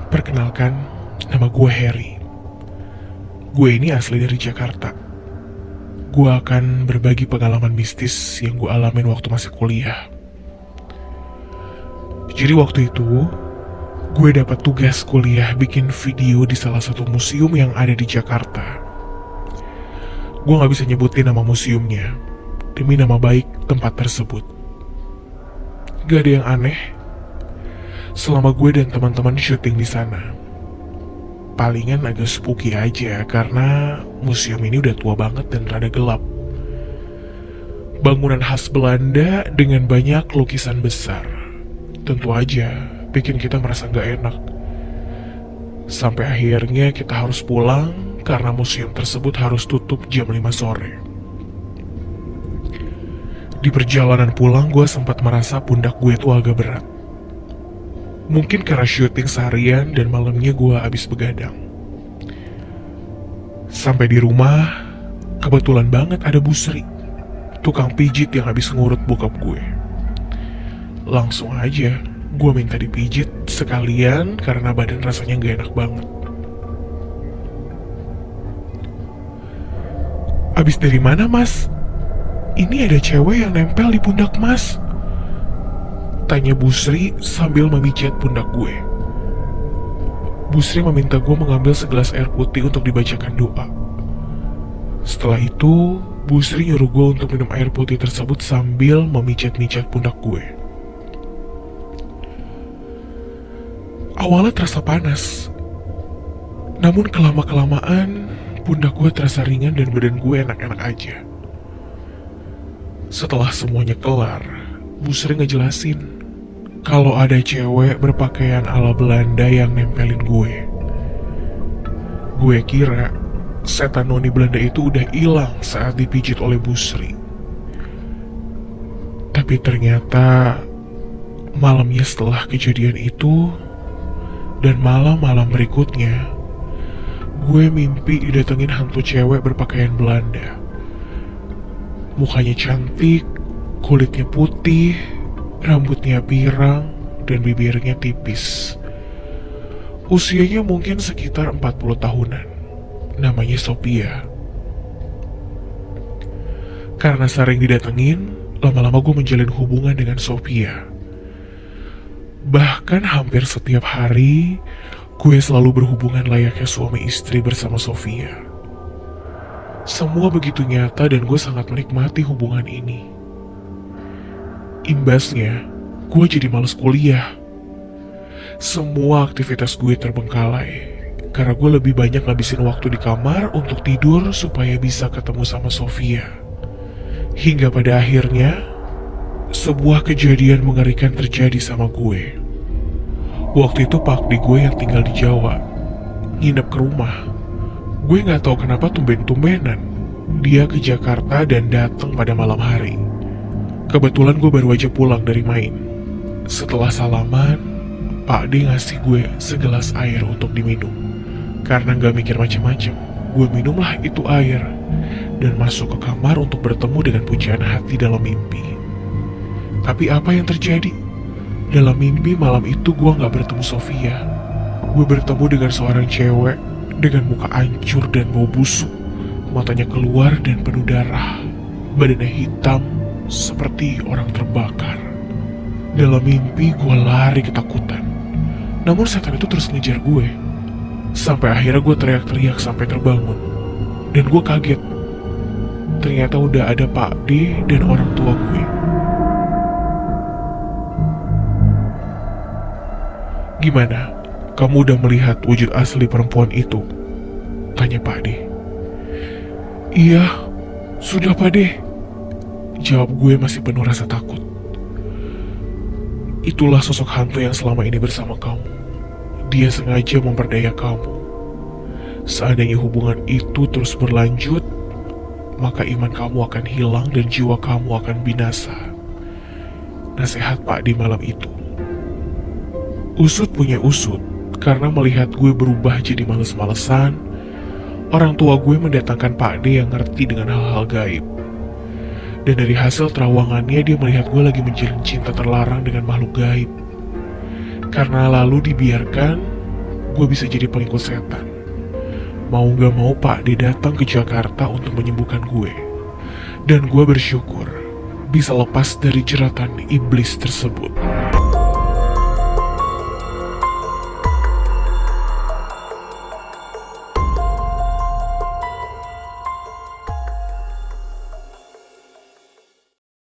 Perkenalkan, nama gue Harry. Gue ini asli dari Jakarta. Gue akan berbagi pengalaman mistis yang gue alamin waktu masih kuliah. Jadi waktu itu, gue dapat tugas kuliah bikin video di salah satu museum yang ada di Jakarta. Gue gak bisa nyebutin nama museumnya, demi nama baik tempat tersebut. Gak ada yang aneh selama gue dan teman-teman syuting di sana. Palingan agak spooky aja karena museum ini udah tua banget dan rada gelap. Bangunan khas Belanda dengan banyak lukisan besar. Tentu aja bikin kita merasa gak enak. Sampai akhirnya kita harus pulang karena museum tersebut harus tutup jam 5 sore. Di perjalanan pulang gue sempat merasa pundak gue tuh agak berat. Mungkin karena syuting seharian dan malamnya gue habis begadang. Sampai di rumah, kebetulan banget ada Bu Sri, tukang pijit yang habis ngurut bokap gue. Langsung aja, gue minta dipijit sekalian karena badan rasanya gak enak banget. Abis dari mana, Mas? Ini ada cewek yang nempel di pundak Mas. Tanya Bu Sri sambil memijat pundak gue. Bu Sri meminta gue mengambil segelas air putih untuk dibacakan doa. Setelah itu, Bu Sri nyuruh gue untuk minum air putih tersebut sambil memijat-mijat pundak gue. Awalnya terasa panas, namun kelama-kelamaan pundak gue terasa ringan dan badan gue enak-enak aja. Setelah semuanya kelar, Bu Sri ngejelasin kalau ada cewek berpakaian ala Belanda yang nempelin gue. Gue kira setan noni Belanda itu udah hilang saat dipijit oleh Bu Sri. Tapi ternyata malamnya setelah kejadian itu dan malam-malam berikutnya, gue mimpi didatengin hantu cewek berpakaian Belanda. Mukanya cantik, kulitnya putih, rambutnya pirang, dan bibirnya tipis. Usianya mungkin sekitar 40 tahunan. Namanya Sophia. Karena sering didatengin, lama-lama gue menjalin hubungan dengan Sophia. Bahkan hampir setiap hari, gue selalu berhubungan layaknya suami istri bersama Sophia. Semua begitu nyata dan gue sangat menikmati hubungan ini. Imbasnya, gue jadi males kuliah. Semua aktivitas gue terbengkalai karena gue lebih banyak ngabisin waktu di kamar untuk tidur supaya bisa ketemu sama Sophia. Hingga pada akhirnya, sebuah kejadian mengerikan terjadi sama gue. Waktu itu pakde gue yang tinggal di Jawa nginep ke rumah. Gue gak tahu kenapa tumben-tumbenan dia ke Jakarta dan datang pada malam hari. Kebetulan gue baru aja pulang dari main. Setelah salaman, Pak D ngasih gue segelas air untuk diminum. Karena gak mikir macem-macem, gue minumlah itu air dan masuk ke kamar untuk bertemu dengan pujaan hati dalam mimpi. Tapi apa yang terjadi? Dalam mimpi malam itu gue gak bertemu Sophia. Gue bertemu dengan seorang cewek dengan muka hancur dan bau busuk. Matanya keluar dan penuh darah. Badannya hitam seperti orang terbakar. Dalam mimpi gue lari ketakutan. Namun setan itu terus ngejar gue. Sampai akhirnya gue teriak-teriak sampai terbangun. Dan gue kaget. Ternyata udah ada Pak D dan orang tua gue. Gimana? Kamu udah melihat wujud asli perempuan itu? Tanya Pak D. Iya, sudah Pak D. Jawab gue masih penuh rasa takut. Itulah sosok hantu yang selama ini bersama kamu. Dia sengaja memperdaya kamu. Seandainya hubungan itu terus berlanjut, maka iman kamu akan hilang dan jiwa kamu akan binasa. Nasihat Pak di malam itu. Usut punya usut, karena melihat gue berubah jadi males-malesan, orang tua gue mendatangkan Pak D yang ngerti dengan hal-hal gaib. Dan dari hasil terawangannya dia melihat gue lagi menjalin cinta terlarang dengan makhluk gaib. Karena lalu dibiarkan, gue bisa jadi pelingkup setan. Mau gak mau Pak D datang ke Jakarta untuk menyembuhkan gue. Dan gue bersyukur bisa lepas dari jeratan iblis tersebut.